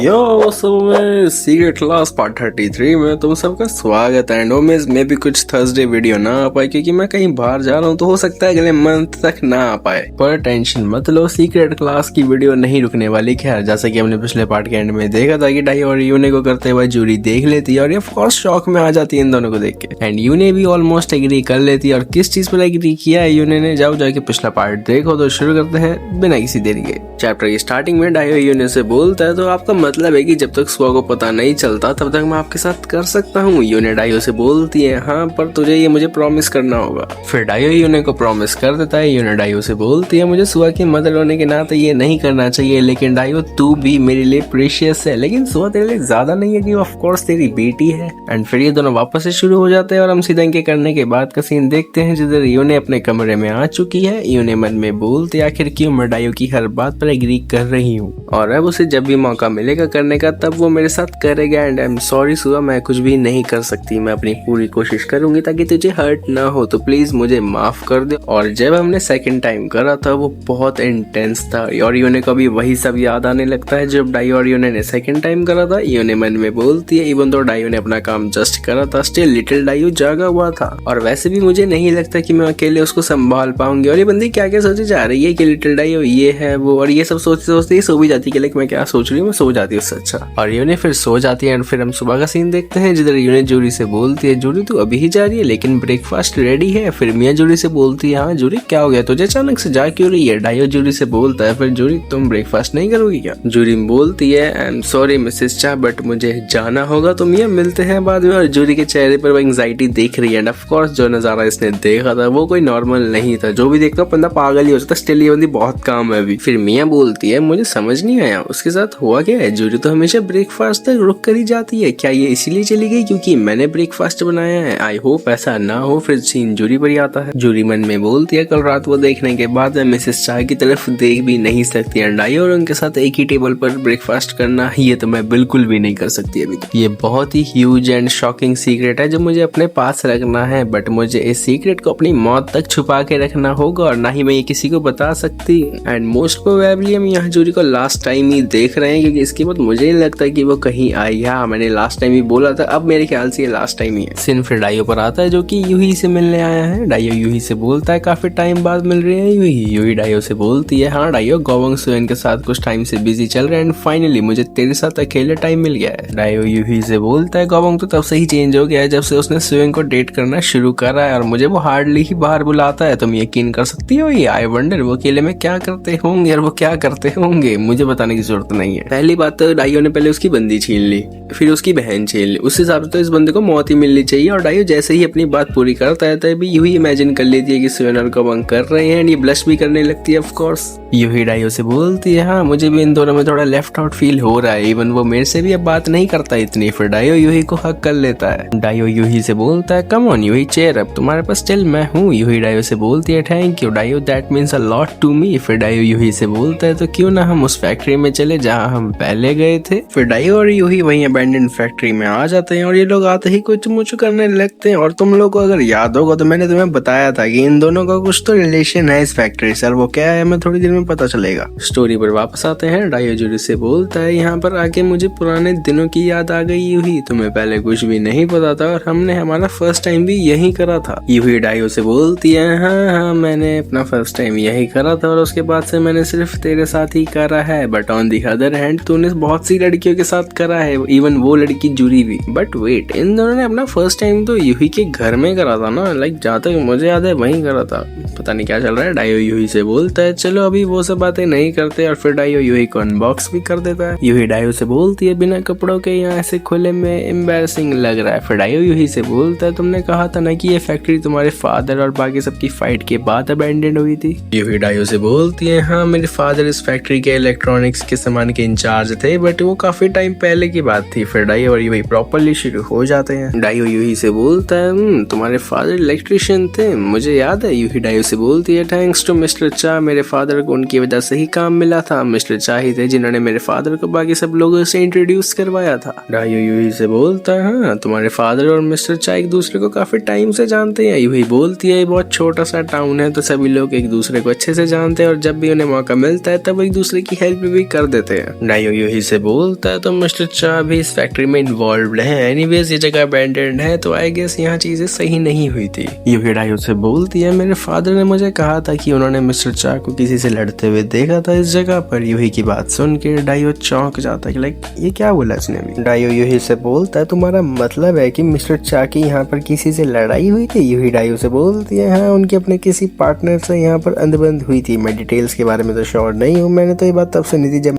यो में secret class part 33 में तुम सबका स्वागत है। नोमेज में भी कुछ थर्सडे वीडियो ना आ पाए क्योंकि मैं कहीं बाहर जा रहा हूँ, तो हो सकता है अगले मंथ तक ना आ पाए, पर टेंशन मत लो, सीक्रेट क्लास की वीडियो नहीं रुकने वाली। खैर, जैसा कि हमने पिछले पार्ट के एंड में देखा था कि डाई और यूने को करते हुए जूरी देख लेती है और ये ऑफ कोर्स शॉक में आ जाती है इन दोनों को देख के, एंड यूने भी ऑलमोस्ट एग्री कर लेती है। और किस चीज पर एग्री किया है यूने ने, जाओ जाके पिछला पार्ट देखो। तो शुरू करते हैं बिना किसी देरी के। चैप्टर की स्टार्टिंग में डाई यूने से बोलता है, तो आपका मतलब है कि जब तक सुआ को पता नहीं चलता तब तक मैं आपके साथ कर सकता हूँ। यूने डाइयो से बोलती है, हाँ पर तुझे ये मुझे प्रॉमिस करना होगा। फिर डाइयो यूने को प्रॉमिस कर देता है। यूने डाइयो से बोलती है, मुझे सुआ की मदर होने के नाते ये नहीं करना चाहिए, लेकिन डाइयो तू भी मेरे लिए प्रीशियस है, लेकिन सुआ तेरे लिए ज्यादा नहीं है कि ऑफ कोर्स तेरी बेटी है। एंड फिर ये दोनों वापस से शुरू हो जाते हैं और हम सीधा इनके करने के बाद का सीन देखते हैं जिधर यूने अपने कमरे में आ चुकी है। यूने मन में बोलती है, आखिर क्यों मैं डाइयो की हर बात पर एग्री कर रही हूँ और अब उसे जब भी मौका मिलेगा करने का तब वो मेरे साथ करेगा। एंड आई एम सॉरी सुआ, मैं कुछ भी नहीं कर सकती, मैं अपनी पूरी कोशिश करूंगी ताकि तुझे हर्ट ना हो, तो प्लीज मुझे माफ कर दे। और जब हमने सेकंड टाइम करा था वो बहुत इंटेंस था और यूने को भी वही सब याद आने लगता है जब डाई और यूने ने सेकंड टाइम करा था। यूने मन में बोलती है, इवन तो डाइयो ने अपना काम जस्ट करा था, स्टिल लिटिल डाइयो जागा हुआ था और वैसे भी मुझे नहीं लगता कि मैं अकेले उसको संभाल पाऊंगी। और ये बंदी क्या क्या सोचे जा रही है कि लिटिल डाइयो ये है वो, और ये सब सोचते सोचते ही सो भी जाती है कि मैं क्या सोच रही हूँ, मैं सो जाती हूँ उससे अच्छा। और यूने फिर सो जाती है। एंड फिर हम सुबह का सीन देखते हैं जिधर यूने जूरी से बोलती है, जूरी तू अभी ही जा रही है लेकिन ब्रेकफास्ट रेडी है। फिर मिया जूरी से बोलती है, हाँ जूरी क्या हो गया तुझे, अचानक से जा क्यों रही है। डाइयो जूरी से बोलता है, फिर जूरी तुम ब्रेकफास्ट नहीं करोगी क्या। जूरी बोलती है, आई एम सॉरी मिसेस चा बट मुझे जाना होगा। तो मिया मिलते हैं बाद में और जूरी के चेहरे पर वो एंग्जाइटी देख रही है। एंड ऑफ कोर्स जो नजारा इसने देखा था वो कोई नॉर्मल नहीं था, जो भी देखता बंदा पागल ही हो जाता। स्टिल ये बंदी बहुत काम है अभी। फिर मिया बोलती है, मुझे समझ नहीं आया उसके साथ हुआ क्या है, जूरी तो हमेशा ब्रेकफास्ट तक रुक कर ही जाती है, क्या ये इसीलिए चली गई क्योंकि मैंने ब्रेकफास्ट बनाया है। आई होप ऐसा ना हो। फिर सीन जूरी पर ही आता है। जूरी मन में बोलती है, कल रात वो देखने के बाद मैं मिसेस चाह की तरफ देख भी नहीं सकती एंड डाइयो और उनके साथ एक ही टेबल पर ब्रेकफास्ट करना ये तो मैं बिल्कुल भी नहीं कर सकती अभी। ये बहुत ही ह्यूज एंड शॉकिंग सीक्रेट है जो मुझे अपने पास रखना है, बट मुझे इस सीक्रेट को अपनी मौत तक छुपा के रखना होगा और ना ही मैं ये किसी को बता सकती। एंड मोस्ट प्रोबेबली हम यहाँ जूरी को लास्ट टाइम ही देख रहे हैं क्योंकि इसके बाद मुझे नहीं लगता कि वो कहीं आई है। मैंने लास्ट टाइम ही बोला था, अब मेरे ख्याल से ये लास्ट टाइम ही है। सिन फिर डाइयो पर आता है जो कि यूही से मिलने आया है। डाइयो यूही से बोलता है, काफी टाइम बाद मिल रही है यूही। यूही डाइयो से बोलती है, हाँ डाइयो गोवंग सुएन के साथ कुछ टाइम से बिजी चल रहे हैं एंड फाइनली मुझे तेरे साथ अकेले टाइम मिल गया है। डाइयो यूही से बोलता है, गोवंग तो तब से ही चेंज हो गया है जब से उसने सुएन को डेट करना शुरू करा है और मुझे वो हार्डली ही बाहर बुलाता है। तुम यकीन कर सकती हो ये, आई वंडर वो अकेले में क्या करते होंगे और वो क्या करते होंगे, मुझे बताने की जरूरत नहीं है। पहली बात तो डाइयो ने पहले उसकी बंदी छीन ली, फिर उसकी बहन छीन ली, उस हिसाब से तो इस बंदे को मौत ही मिलनी चाहिए। और डाइयो जैसे ही अपनी बात पूरी करता है तभी यूही इमेजिन कर लेती है कि सुएन और गोवंग कर रहे हैं, ये ब्लश भी करने लगती है ऑफ कोर्स। यूही डाइयो से बोलती है, हाँ मुझे भी इन दोनों में थोड़ा लेफ्ट आउट फील हो रहा है, इवन वो मेरे से भी अब बात नहीं करता इतनी। फिर डाइयो यूही को हक कर लेता है। डाइयो यूही से बोलता है, कम ऑन यूही चेयर अप, तुम्हारे पास स्टिल मैं हूँ। यूही डाइयो से बोलती है, थैंक यू डाइयो, that means a lot to me. फिर डाइयो यूही से बोलता है, तो क्यों ना हम उस फैक्ट्री में चले जहाँ हम पहले गए थे। फिर डाइयो और यूही वही अबैंडन फैक्ट्री में आ जाते हैं और ये लोग आते ही कुछ मुच करने लगते हैं। और तुम लोग को अगर याद होगा तो मैंने तुम्हें बताया था कि इन दोनों का कुछ तो रिलेशन है इस फैक्ट्री से, और वो क्या है हमें थोड़ी देर में पता चलेगा। स्टोरी पर वापस आते हैं। डाइयो जूरी से बोलता है, यहाँ पर आके मुझे पुराने दिनों की याद आ गई यूही, तुम्हें पहले कुछ भी नहीं पता था और हमने हमारा फर्स्ट टाइम भी यही करा था। यूही डाइयो से बोलती है, हाँ मैंने अपना फर्स्ट टाइम यही करा था और उसके बाद से मैंने सिर्फ तेरे साथ ही करा है, but on the other hand तूने बहुत सी लड़कियों के साथ करा है, इवन वो लड़की जूरी भी। बट वेट, इन दोनों ने अपना फर्स्ट टाइम तो यूही के घर में करा था ना, लाइक जहाँ तक मुझे याद है वहीं करा था, पता नहीं क्या चल रहा है। डाइयो यूही से बोलता है, चलो अभी वो सब बातें नहीं करते, और फिर डाइयो यूही को अनबॉक्स भी कर देता है। यूही डाइयो से बोलती है, बिना कपड़ों के यहाँ ऐसे खुले में एम्बैरसिंग लग रहा है। फिर डाइयो यूही से बोलता है, तुमने कहा था ना कि ये फैक्ट्री तुम्हारे फादर और बाकी सबकी फाइट के बाद अबैंडन हुई थी। यूही डाइयो से बोलती है, हाँ मेरे फादर इस फैक्ट्री के इलेक्ट्रॉनिक्स के सामान के इंचार्ज थे, बट वो काफी टाइम पहले की बात थी। फिर डाइयो और यूही प्रॉपर्ली शुरू हो जाते हैं। डाइयो यूही से बोलता है, तुम्हारे फादर इलेक्ट्रिशियन थे, मुझे याद है। यूही डाइयो से बोलती है, थैंक्स टू मिस्टर चा, मेरे फादर को उनकी वजह से ही काम मिला था। मिस्टर चा ही थे जिन्होंने मेरे फादर को बाकी सब लोगों से इंट्रोड्यूस करवाया था। डाइयो यूही से बोलता है, हाँ तुम्हारे फादर और मिस्टर चा एक दूसरे को काफी टाइम से जानते हैं। यूही बोलती है, बहुत छोटा सा टाउन है तो सभी लोग एक दूसरे को अच्छे से जानते हैं और जब भी उन्हें मौका मिलता है तब एक दूसरे की हेल्प भी कर देते हैं। डाइयो यूही से बोलता है तो मिस्टर चा भी इस फैक्ट्री में इन्वॉल्व है। एनीवेज ये जगह अबैंडन्ड है तो आई गेस यहाँ चीजें सही नहीं हुई थी। यूही डायो से बोलती है मेरे फादर ने मुझे कहा था कि उन्होंने मिस्टर चा को किसी से लड़ते हुए देखा था इस जगह पर। यूही की बात सुन के डायो चौंक जाता है कि लाइक ये क्या बोला इसने अभी। डायो यूही से बोलता है तुम्हारा मतलब है कि मिस्टर चा की यहाँ पर किसी से लड़ाई हुई थी। यूही डायो से बोलती है हाँ, उनके अपने किसी पार्टनर से यहाँ पर अंधबंध हुई थी। मैं डिटेल्स के बारे में तो श्योर नहीं हूँ, मैंने तो ये बात तब सुनी थी जब।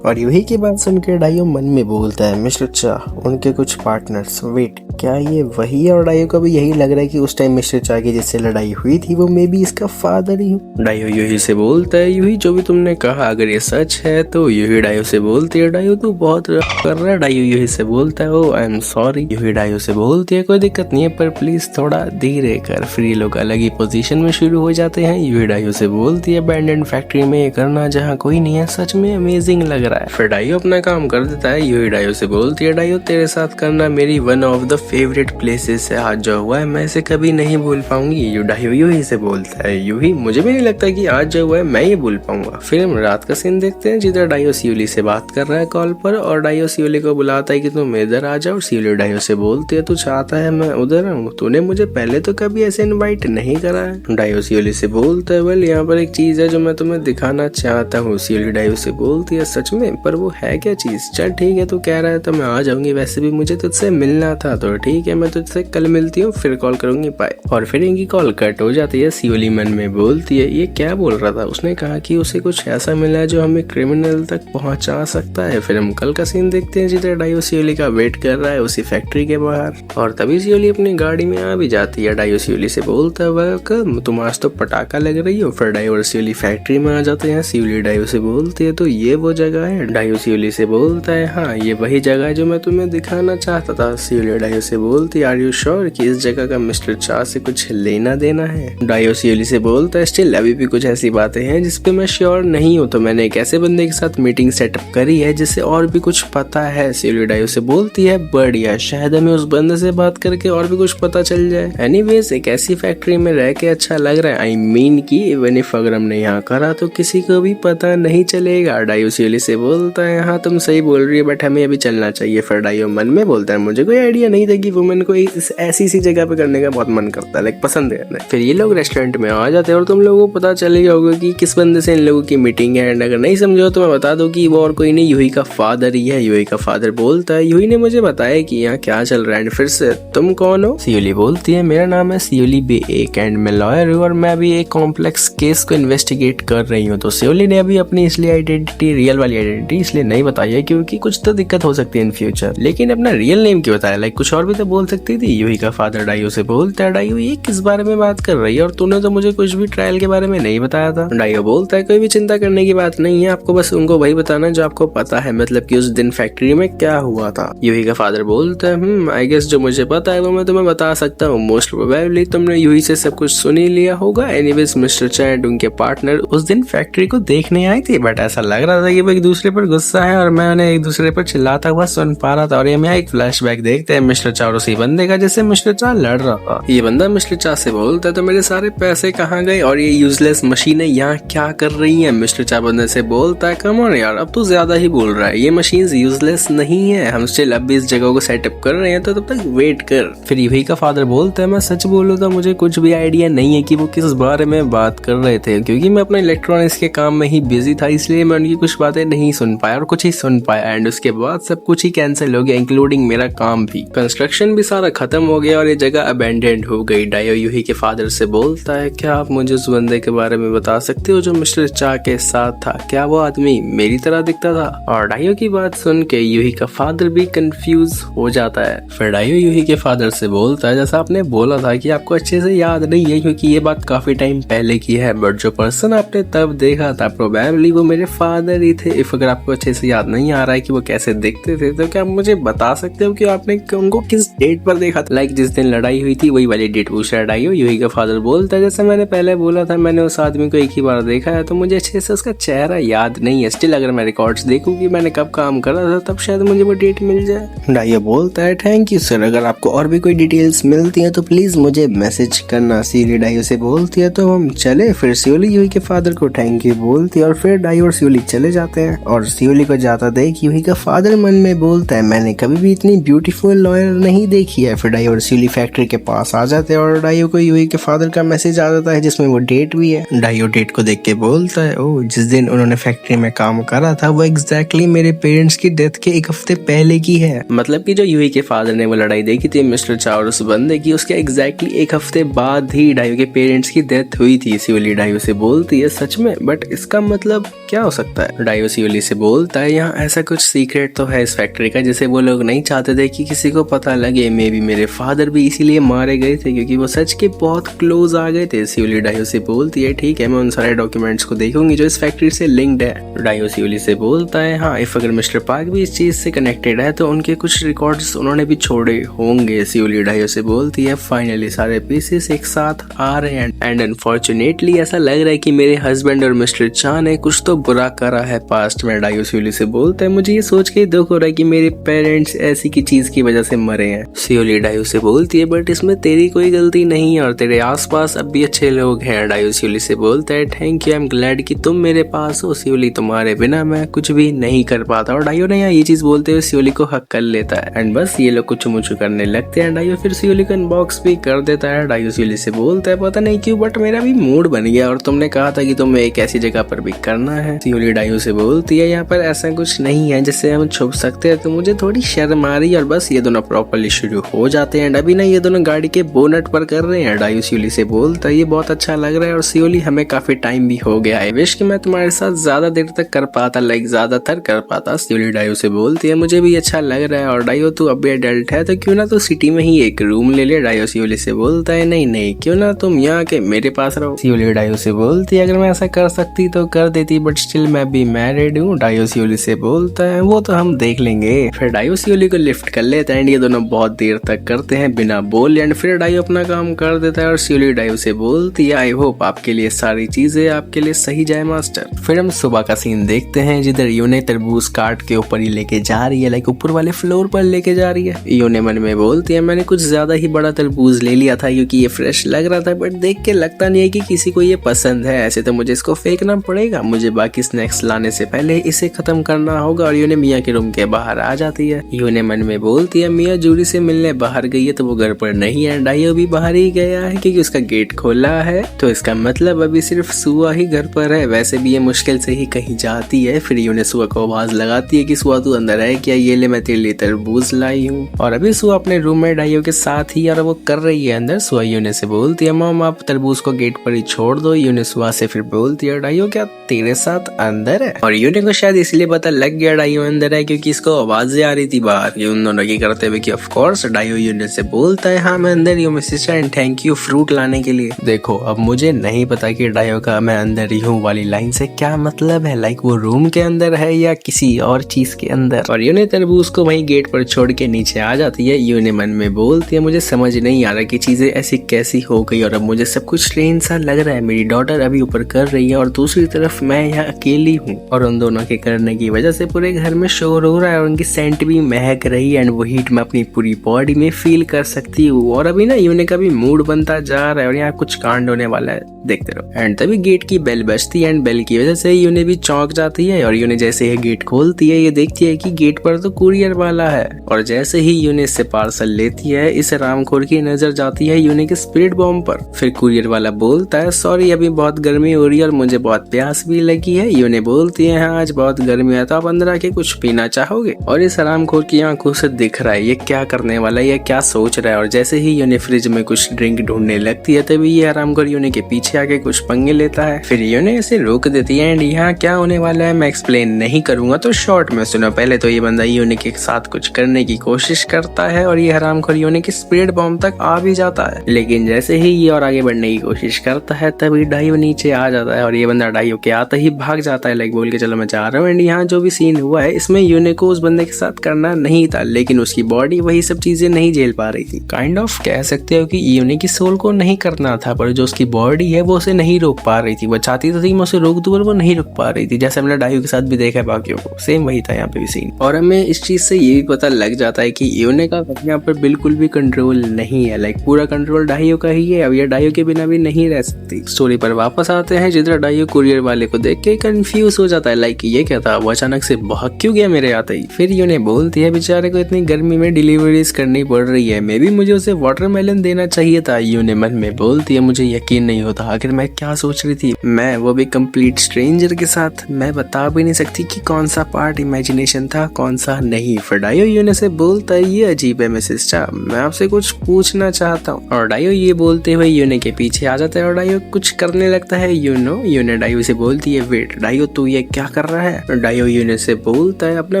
और यूही की बात सुनकर डायो मन में बोलता है मिस्टर चा उनके कुछ पार्टनर्स, वेट क्या ये वही है? और डायो को भी यही लग रहा है कि उस टाइम मिस्टर चा की जिससे लड़ाई हुई थी वो मे बी इसका फादर ही हो। डायो यूही से बोलता है यूही जो भी तुमने कहा अगर ये सच है तो। यूही डायो से बोलती है डायो तू बहुत कर रहा है। डायो यूही से बोलता है ओ आई एम सॉरी। यूही डायो से बोलती है कोई दिक्कत नहीं है पर प्लीज थोड़ा धीरे कर। फिर ये लोग अलग ही पोजीशन में शुरू हो जाते हैं। यूही डायो से बोलती है अबैंडन्ड फैक्ट्री में ये करना जहाँ कोई नहीं है सच में अमेजिंग लग रहा है। फिर डायो अपना काम कर देता है। यूही डायो से बोलती है डायो तेरे साथ करना मेरी one of the favourite places है। आज जो हुआ है मैं इसे कभी नहीं भूल पाऊंगी। डायो यूही से बोलता है यूही मुझे भी नहीं लगता कि आज जो हुआ है मैं ये भूल पाऊंगा। फिर हम रात का सीन देखते हैं जिधर डायो सियोली से बात कर रहा है कॉल पर और डायो सियोली को बुलाता है कि तुम इधर आ जाओ। सियोली डायो से बोलती है तू चाहता है मैं उधर आऊँ? तूने मुझे पहले तो कभी ऐसे इन्वाइट नहीं करा है। डायो सियोली से बोलता है वेल यहाँ पर एक चीज है जो मैं तुम्हें दिखाना चाहता हूँ। सियोली डायो से बोलती है सच में? पर वो है क्या चीज? चल ठीक है तू कह रहा है तो मैं आ जाऊंगी। वैसे भी मुझे तुझसे मिलना था तो ठीक है मैं तुझसे कल मिलती हूँ फिर कॉल करूंगी बाय। और फिर इनकी कॉल कट हो जाती है। सियोली मन में बोलती है ये क्या बोल रहा था? उसने कहा कि उसे कुछ ऐसा मिला है जो हमें क्रिमिनल तक पहुंचा सकता है। फिर हम कल का सीन देखते हैं जिधर डायो सियोली का वेट कर रहा है उसी फैक्ट्री के बाहर और तभी सियोली अपनी गाड़ी में आ भी जाती है। डायो सियोली से बोलता है वेलकम तुम आज तो पटाखा लग रही हो। फिर डायो और सियोली फैक्ट्री में आ जाते हैं। सियोली डायो से बोलती है तो ये वो जगह है? डायो सियोली से बोलता है हाँ ये वही जगह है जो मैं तुम्हें दिखाना चाहता था। सियोली डायो से बोलती है आर यू श्योर कि इस जगह का मिस्टर चा से कुछ लेना देना है? डायो सियोली से बोलता है स्टिल अभी भी कुछ ऐसी बातें हैं जिसपे मैं श्योर नहीं हूँ तो मैंने एक ऐसे बंदे के साथ मीटिंग सेटअप करी है जिससे और भी कुछ पता है। सियोली डायो से बोलती है बढ़िया शायद हमें उस बंदे से बात करके और भी कुछ पता चल जाए। एनीवेज एक ऐसी फैक्ट्री में रह के अच्छा लग रहा है। आई मीन की इवन इफ अगर हमने यहाँ करा तो किसी को भी पता नहीं चलेगा। डायो सियोली से बोलता है हाँ तुम सही बोल रही है बट हमें अभी चलना चाहिए। फिर डायो मन में बोलता है मुझे कोई आइडिया नहीं था कि वुमेन को ऐसी सी जगह पे करने का बहुत मन करता है लाइक पसंद है। फिर ये लोग रेस्टोरेंट में आ जाते हैं और तुम लोगों को पता चल गया होगा कि किस बंदे से इन लोगों की मीटिंग है। एंड अगर नहीं समझो तो मैं बता दूं कि वो और कोई नहीं यूही का फादर ही है। यूही का फादर बोलता है यूही ने मुझे बताया कि यहाँ क्या चल रहा है। एंड फिर से तुम कौन हो? सियोली बोलती है मेरा नाम है सियोली बे एक एंड मैं लॉयर हूँ और मैं अभी एक कॉम्प्लेक्स केस को इन्वेस्टिगेट कर रही हूँ। तो सियोली ने अभी अपनी इसलिए आइडेंटिटी रियल वाली आइडेंटिटी इसलिए नहीं बताई है क्योंकि कुछ तो दिक्कत हो सकती है इन फ्यूचर। लेकिन अपना रियल नेम क्यों बताया? लाइक कुछ और भी तो बोल सकती थी। यूही का फादर डायो से बोलता है डायो ये किस बारे में बात कर रही है और तूने तो मुझे कुछ भी ट्रायल के बारे में नहीं बताया था। डायो बोलता है कोई भी चिंता करने की बात नहीं है, आपको बस उनको वही बताना जो आपको पता है, मतलब कि उस दिन फैक्ट्री में क्या हुआ था। यूही का फादर बोलता है आई गेस जो मुझे पता है वो मैं तुम्हें बता सकता हूँ। मोस्ट प्रोबेबली तुमने यूही से सब कुछ सुन ही लिया होगा। एनीवेज मिस्टर चा एंड उनके पार्टनर उस दिन फैक्ट्री को देखने आई थी बट ऐसा लग रहा था कि वो एक दूसरे पर गुस्सा है और मैं उन्हें एक दूसरे पर चिल्लाता हुआ सुन पा रहा था। और ये मैं एक फ्लैशबैक देखते हैं मिस्टर चा और उसी बंदे का जिससे मिस्टर चा लड़ रहा था। ये बंदा मिस्टर चा से बोलता है तो मेरे सारे पैसे कहाँ गए और ये यूजलेस मशीनें यहाँ क्या कर रही हैं? मिस्टर चा बंदे से बोलता है कम ऑन यार अब तो ज्यादा ही बोल रहा है, ये मशीन्स यूजलेस नहीं है, हम स्टिल अब भी इस जगह को सेटअप कर रहे हैं तो तब तक वेट कर। फिर यूही का फादर बोलता है मैं सच बोलूं तो मुझे कुछ भी आइडिया नहीं है कि वो किस बारे में बात कर रहे थे क्योंकि मैं अपने इलेक्ट्रॉनिक्स के काम में ही बिजी था, इसलिए मैं उनकी कुछ बातें नहीं सुन पाया और कुछ ही सुन पाया। एंड उसके बाद सब कुछ ही कैंसिल हो गया इंक्लूडिंग मेरा काम भी। कंस्ट्रक्शन भी सारा खत्म हो गया और ये जगह अबैंडेंड हो गई। डायो यूही के फादर से बोलता है क्या आप मुझे उस बंदे के बारे में बता सकते हो जो मिस्टर चा के साथ था? क्या वो आदमी मेरी तरह दिखता था? और डायो की बात सुन के यूही का फादर भी कंफ्यूज हो जाता है। फिर डायो यूही के फादर से बोलता है जैसा आपने बोला था कि आपको अच्छे से याद नहीं है क्योंकि ये बात काफी टाइम पहले की है, बट जो पर्सन आपने तब देखा था प्रोबेबली वो मेरे फादर ही थे। इफ अगर आपको अच्छे से याद नहीं आ रहा है कि वो कैसे दिखते थे तो क्या आप मुझे बता सकते हो कि आपने उनको किस डेट पर देखा था? लाइक जिस दिन लड़ाई हुई थी वही वाली डेट पूछ रहा है डायो। यूही का फादर बोलता है जैसे मैंने पहले बोला था मैंने उस आदमी को एक ही बार देखा है तो मुझे अच्छे से उसका चेहरा याद नहीं है। स्टिल अगर मैं रिकॉर्ड्स देखूं कि मैंने कब काम करा था तब शायद मुझे वो डेट मिल जाए। डायो बोलता है थैंक यू सर, अगर आपको और भी कोई डिटेल्स मिलती हैं तो प्लीज मुझे मैसेज करना। सियोली डायो से बोलती है तो हम चले। फिर सियोली यूही के फादर को थैंक यू बोलती है और फिर डायो और सियोली चले जाते हैं। और सियोली को जाता देख यूही का फादर मन में बोलता है मैंने कभी भी इतनी ब्यूटीफुल लॉयर नहीं देखी है। फिर डाइयो और सियोली फैक्ट्री के पास आ जाते हैं और डाइयो को यूही के फादर का मैसेज आ जाता है जिसमें वो डेट भी है। डाइयो डेट को देख के बोलता है ओह जिस दिन उन्होंने फैक्ट्री में काम करा था वो एग्जैक्टली मेरे पेरेंट्स की डेथ के एक हफ्ते पहले की है। मतलब कि जो यूही के फादर ने वो लड़ाई देखी थी मिस्टर चा और उस बंदे की, उसके एग्जैक्टली एक हफ्ते बाद ही डाइयो के पेरेंट्स की डेथ हुई थी। सियोली डाइयो से बोलती है सच में, बट इसका मतलब क्या हो सकता है? डाइयो सियोली से बोलता है यहाँ ऐसा कुछ सीक्रेट तो है इस फैक्ट्री का जिसे वो लोग नहीं चाहते थे कि किसी को पता लगे। मे बी मेरे फादर भी इसीलिए मारे गए थे क्योंकि वो सच के बहुत क्लोज आ गए थे। सियोली डाइयो से बोलती है ठीक है मैं उन सारे डॉक्यूमेंट्स को देखूंगी जो इस फैक्ट्री से लिंक्ड है। डाइयो सियोली से बोलता है हाँ इफ अगर मिस्टर पार्क भी इस चीज से कनेक्टेड है तो उनके कुछ रिकॉर्ड्स उन्होंने भी छोड़े होंगे। सियोली डाइयो से बोलती है फाइनली सारे पीसेस एक साथ आ रहे हैं एंड अनफॉर्चुनेटली ऐसा लग रहा है कि मेरे हस्बैंड और मिस्टर चा ने कुछ तो बुरा करा है पास्ट में। डाइयो सियोली से बोलता है मुझे ये सोच के दुख हो रहा है कि मेरे पेरेंट्स ऐसी की चीज की वजह से मरे हैं। सियोली डाइयो से बोलती है बट इसमें तेरी कोई गलती नहीं है और तेरे आसपास अब भी अच्छे लोग हैं। डाइयो सियोली से बोलता है thank you I am glad कि तुम मेरे पास हो सियोली, तुम्हारे बिना मैं कुछ भी नहीं कर पाता। और डाइयो ने यहाँ ये चीज बोलते हुए सियोली को हक कर लेता है एंड बस ये लोग कुछ मुचु करने लगते हैं। डाइयो फिर सियोली को अनबॉक्स भी कर देता है। डाइयो सियोली से बोलता है पता नहीं क्यों बट मेरा भी मूड बन गया और तुमने कहा था कि तुम्हें एक ऐसी जगह पर भी करना है। सियोली डाइयो से बोलती है यहाँ पर ऐसा कुछ नहीं है जिससे हम छुप सकते हैं, तो मुझे थोड़ी शर्म आ रही है और बस ये दोनों प्रॉपर्ली शुरू हो जाते हैं। अभी ना ये दोनों गाड़ी के बोनट पर कर रहे हैं। डाइयो सियोली से बोलता है ये बहुत अच्छा लग रहा है और सियोली हमें काफी टाइम भी हो गया है, विश कि मैं तुम्हारे साथ ज्यादा देर तक कर पाता, लाइक ज्यादातर कर पाता। सियोली डाइयो से बोलती है मुझे भी अच्छा लग रहा है और डाइयो तू अब भी एडल्ट है तो क्यों ना तू सिटी में ही एक रूम ले ले। डाइयो सियोली से बोलता है नहीं नहीं क्यों ना तुम यहाँ के मेरे पास रहो। सियोली डाइयो से बोलती है अगर मैं ऐसा कर सकती तो कर देती बट स्टिल मैं भी मैरिड हूँ। डाइयो सियोली से बोलता है वो तो हम देख लेंगे। फिर डाइयो सियोली को लिफ्ट कर लेता है एंड ये दोनों बहुत देर तक करते हैं बिना बोले एंड फिर डाइयो अपना काम कर देता है और सियोली डाइयो से बोलती है आई होप आपके लिए सारी चीजें आपके लिए सही जाए मास्टर। फिर हम सुबह का सीन देखते हैं जिधर यूने तरबूज काट के ऊपर ही लेके जा रही है, लाइक ऊपर वाले फ्लोर पर लेके जा रही है। यूने मन में बोलती है मैंने कुछ ज्यादा ही बड़ा तरबूज ले लिया था क्योंकि ये फ्रेश लग रहा था बट देख के लगता नहीं है कि किसी को ये पसंद है, ऐसे तो मुझे इसको फेंकना पड़ेगा, मुझे बाकी स्नैक्स लाने से पहले इसे खत्म करना होगा। और यूने मियाँ के रूम के बाहर आ जाती है। यूने मन में बोलती है मियाँ जूरी से मिलने बाहर गई है तो वो घर पर नहीं है। डाइयो भी बाहर ही गया है क्योंकि उसका गेट खोला है तो इसका मतलब अभी सिर्फ सुआ ही घर पर है, वैसे भी ये मुश्किल से ही कहीं जाती है। फिर यूने सुआ को आवाज लगाती है कि सुआ तू अंदर है क्या, ये ले मैं तेरे लिए तरबूज लाई हूँ। और अभी सुआ अपने रूम में डाइयो के साथ ही और वो कर रही है अंदर। सुआ यूने से बोलती है मॉम आप तरबूज को गेट पर ही छोड़ दो। यूने सुआ से फिर बोलती है डाइयो क्या तेरे साथ अंदर है, और यूने को शायद इसलिए पता लग गया डाइयो अंदर है क्योंकि इसको आवाजें आ रही थी बाहर उन दोनों की करते हुए कि ऑफ कोर्स। डाइयो यूने से बोलता है हाँ मैं अंदर ही हूँ miss sister and thank you fruit लाने के लिए। देखो अब मुझे नहीं पता कि डाइयो का मैं अंदर ही हूँ वाली लाइन से क्या मतलब है, लाइक वो रूम के अंदर है या किसी और चीज के अंदर। और यूने तरबूज को वहीं गेट पर छोड़ के नीचे आ जाती है। यूने मन में बोलती है मुझे समझ नहीं आ रहा कि चीजें ऐसी कैसी हो गई और अब मुझे सब कुछ स्ट्रेंज सा लग रहा है। मेरी डॉटर अभी ऊपर कर रही है और दूसरी तरफ मैं यहाँ अकेली हूँ और उन दोनों के करने की वजह से पूरे घर में शोर हो रहा है और उनकी सेंट भी महक रही है एंड वो हीट मैं अपनी पूरी बॉडी में फील कर सकती हूँ। और अभी ना यूने का भी मूड बनता जा रहा है और यहाँ कुछ कांड होने वाला है, देखते रहो। एंड तभी गेट की बेल बजती है एंड बेल की वजह से यूने भी चौंक जाती है और यूने जैसे ही गेट खोलती है ये देखती है कि गेट पर तो कुरियर वाला है। और जैसे ही यूने इससे पार्सल लेती है इस रामखोर की नजर जाती है यूने के स्पिरिट बॉम्ब पर। फिर कुरियर वाला बोलता है सॉरी अभी बहुत गर्मी हो रही है और मुझे बहुत प्यास भी लगी है। यूने बोलती है हाँ आज बहुत गर्मी है तो आप अंदर आके कुछ पीना चाहोगे। और इस रामखोर की आंखों से दिख रहा है ये क्या करने वाला है, ये क्या सोच रहा है। और जैसे ही यूने फ्रिज में कुछ ड्रिंक ढूंढने लगती है तभी ये रामखोर यूने के पीछे आके कुछ पंगे लेता है। फिर यूने इसे रोक देती है एंड यहाँ क्या होने वाला है मैं एक्सप्लेन नहीं करूंगा तो शॉर्ट में सुनो। पहले तो ये बंदा यूने के साथ कुछ करने की कोशिश करता है और ये हरामखोर यूने के स्पिरिट बॉम्ब तक आ भी जाता है, लेकिन जैसे ही ये और आगे बढ़ने की कोशिश करता है तभी डाइयो नीचे आ जाता है और ये बंदा डाइयो के आते ही भाग जाता है, लाइक बोल के चलो मैं जा रहा हूँ। एंड यहाँ जो भी सीन हुआ है इसमें यूने को उस बंदे के साथ करना नहीं था लेकिन उसकी बॉडी वही सब चीजें नहीं झेल पा रही थी। काइंड ऑफ कह सकते हो कि यूने की सोल को नहीं करना था पर जो उसकी बॉडी है वो उसे नहीं रोक पा रही थी। वो चाहती तो थी मैं उसे रोक दूं पर वो नहीं रोक पा रही थी, जैसे हमने डाइयो के साथ भी देखा है बाकियों को, सेम वही था यहाँ पे भी सीन। और हमें इस चीज से ये भी पता लग जाता है कि यूने का यहाँ पर बिल्कुल भी कंट्रोल नहीं है, लाइक पूरा कंट्रोल डाइयो का ही है। अब ये डाइयो के बिना भी नहीं रह सकती। स्टोरी पर वापस आते हैं जिधर डाइयो कुरियर वाले को देख के कंफ्यूज हो जाता है, लाइक लाइक ये क्या था, वो अचानक से भाग क्यों गया मेरे आते ही। फिर यूने बोलती है बेचारे को इतनी गर्मी में डिलीवरीज करनी पड़ रही है, मे बी मुझे उसे वाटरमेलन देना चाहिए था। यूने मन में बोलती है मुझे यकीन नहीं होता आखिर मैं क्या सोच रही थी, मैं वो भी कंप्लीट स्ट्रेंजर के साथ। मैं बता भी नहीं सकती कि कौन सा पार्ट इमेजिनेशन था कौन सा नहीं। फिर डायो यूने से बोलता है ये अजीब है मिसेस चा, मैं आपसे कुछ पूछना चाहता हूँ। और डायो ये बोलते हुए यूने के पीछे आ जाता है और डायो कुछ करने लगता है। यूने डायो से बोलती है वेट डायो तू ये क्या कर रहा है। डायो यूने से बोलता है अपना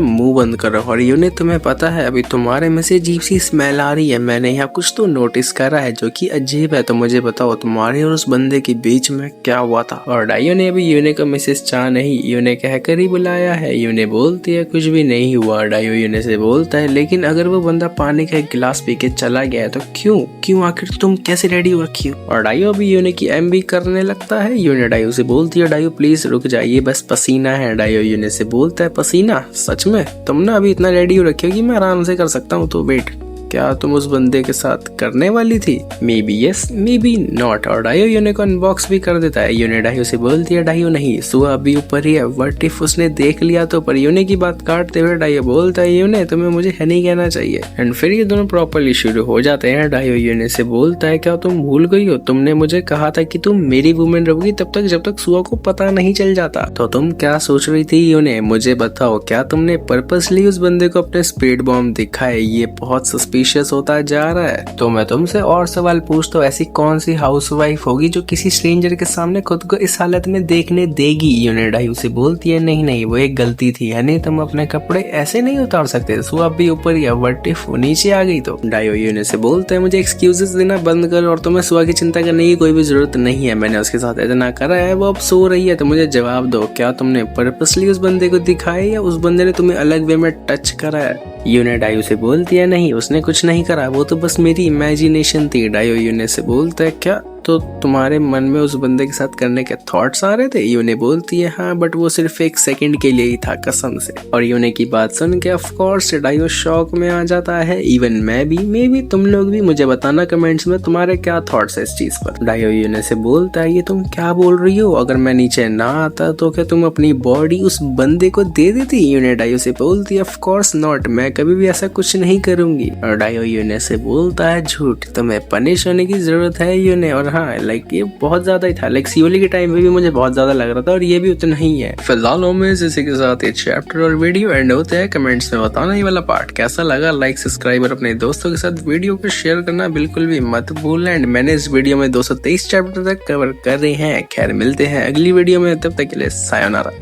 मुंह बंद करो। और यूने तुम्हें पता है अभी तुम्हारे में से अजीब सी स्मेल आ रही है, मैंने यहाँ कुछ तो नोटिस करा है जो कि अजीब है, तो मुझे बताओ तुम्हारे और उस बंदे के बीच में क्या हुआ था। और डायो ने अभी यूने को मिसेस चा नहीं यूने कहकर ही बुलाया है। यूने बोलती है कुछ भी नहीं हुआ। डायो यूने से बोलता है लेकिन अगर वो बंदा पानी का एक गिलास पी के चला गया तो क्यों आखिर तुम कैसे रेडी हो रखी हो। और डायो अभी यूने की एमबी करने लगता है। यूने डायो से बोलती है डायो प्लीज रुक जाइए बस पसीना है। डायो यूने से बोलता है पसीना, सच में तुम ना अभी इतना रेडी हो रखी हो कि मैं आराम से कर सकता हूँ, तो वेट क्या तुम उस बंदे के साथ करने वाली थी। May be yes may be not. और डायो यूने को अनबॉक्स भी कर देता है। यूने डायो से बोलती है डायो नहीं सुआ अभी ऊपर ही है, व्हाट इफ उसने देख लिया तो। पर यूने की बात काटते हुए डायो बोलता है यूने तुम्हें मुझे है नहीं कहना चाहिए। एंड फिर ये दोनों प्रॉपरली शुरू हो जाते हैं। डायो यूने से बोलता है क्या तुम भूल गई हो, तुमने मुझे कहा था कि तुम मेरी वुमेन रहोगी तब तक जब तक सुआ को पता नहीं चल जाता, तो तुम क्या सोच रही थी यूने, मुझे बताओ क्या तुमने पर्पसली उस बंदे को अपने स्पीड बॉम्ब दिखाए, ये बहुत सस्पिशियस होता जा रहा है। तो मैं तुमसे और सवाल पूछता हूँ ऐसी कौन सी हाउसवाइफ होगी जो किसी स्ट्रेंजर के सामने खुद को इस हालत में देखने देगी। यूने डायो से बोलती है नहीं वो एक गलती थी, है नहीं तुम अपने कपड़े ऐसे नहीं उतार सकते, सुआ भी ऊपर ही, व्हाट इफ वो नीचे आ गई तो। डायो यूने से बोलता है मुझे एक्सक्यूजेस देना बंद करो और तुम्हें सुआ की चिंता करने की कोई भी जरूरत नहीं है, मैंने उसके साथ इतना करा है, वो अब सो रही है, तो मुझे जवाब दो क्या तुमने पर्पसली उस बंदे को दिखाया या उस बंदे ने तुम्हें अलग वे में टच करा है। यूने डायो से बोलती है नहीं उसने कुछ नहीं करा, वो तो बस मेरी इमेजिनेशन थी। डायो यूने से बोलता है क्या तो तुम्हारे मन में उस बंदे के साथ करने के थॉट्स आ रहे थे। यूने बोलती है हाँ बट वो सिर्फ एक सेकंड के लिए ही था कसम से। और यूने की बात सुन के ऑफ कोर्स डायो शॉक में आ जाता है। इवन मैं भी, मे बी तुम लोग भी, मुझे बताना कमेंट्स में तुम्हारे क्या थॉट्स है इस चीज पर। डायो यूने से बोलता है ये तुम क्या बोल रही हो, अगर मैं नीचे ना आता तो क्या तुम अपनी बॉडी उस बंदे को दे देती। यूने डायो से बोलती है ऑफ कोर्स नॉट, मैं कभी भी ऐसा कुछ नहीं करूंगी। और डायो यूने से बोलता है झूठ, तुम्हें पनिश होने की जरूरत है यूने। और हाँ लाइक ये बहुत ज्यादा ही था, लाइक सीओली के टाइम पे भी मुझे बहुत ज्यादा लग रहा था और ये भी उतना ही है। फिलहाल उम्मीद इसी के साथ ये चैप्टर और वीडियो एंड होते हैं। कमेंट्स में बताना ये वाला पार्ट कैसा लगा, लाइक सब्सक्राइब और अपने दोस्तों के साथ वीडियो को शेयर करना बिल्कुल भी मत भूलना। एंड मैंने इस वीडियो में 223 चैप्टर तक कवर कर रहे हैं। खैर मिलते हैं अगली वीडियो में, तब तक के लिए सायोनारा।